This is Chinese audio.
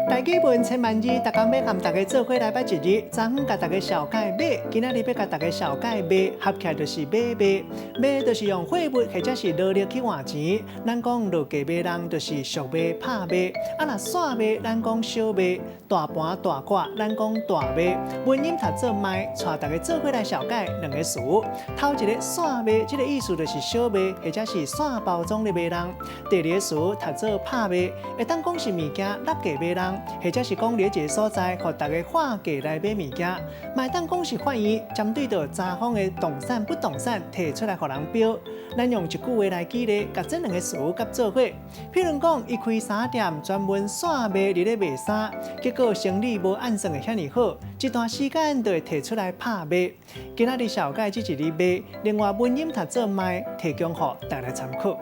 大基本千万字，大家要和大家做伙来摆一日。昨昏甲大家小解马，今仔日要甲大家小解马，合起来就是马马。马就是用货物或者是劳力去换钱。咱讲落价马人就是俗马、拍马。啊，若散马，咱讲小马；大盘大褂，咱讲大马。文音读做卖，带大家做伙来小解两个词。头一个散马，这个意思就是小马或者是散包装的马人。第二个词读做拍马，会当讲是物件落价马人。或者是讲你一个所在，互大家划价来买物件，卖当讲是反映针对到查方的动产不动产提出来互人标。咱用一句话来举例，甲这两个词甲做伙。譬如讲，伊开衫店，专门散卖你咧卖衫，结果生意无按算的遐尼好，一段时间就会提出来拍卖。今仔日小解这一日卖，另外文音读做卖，提供互大家参考。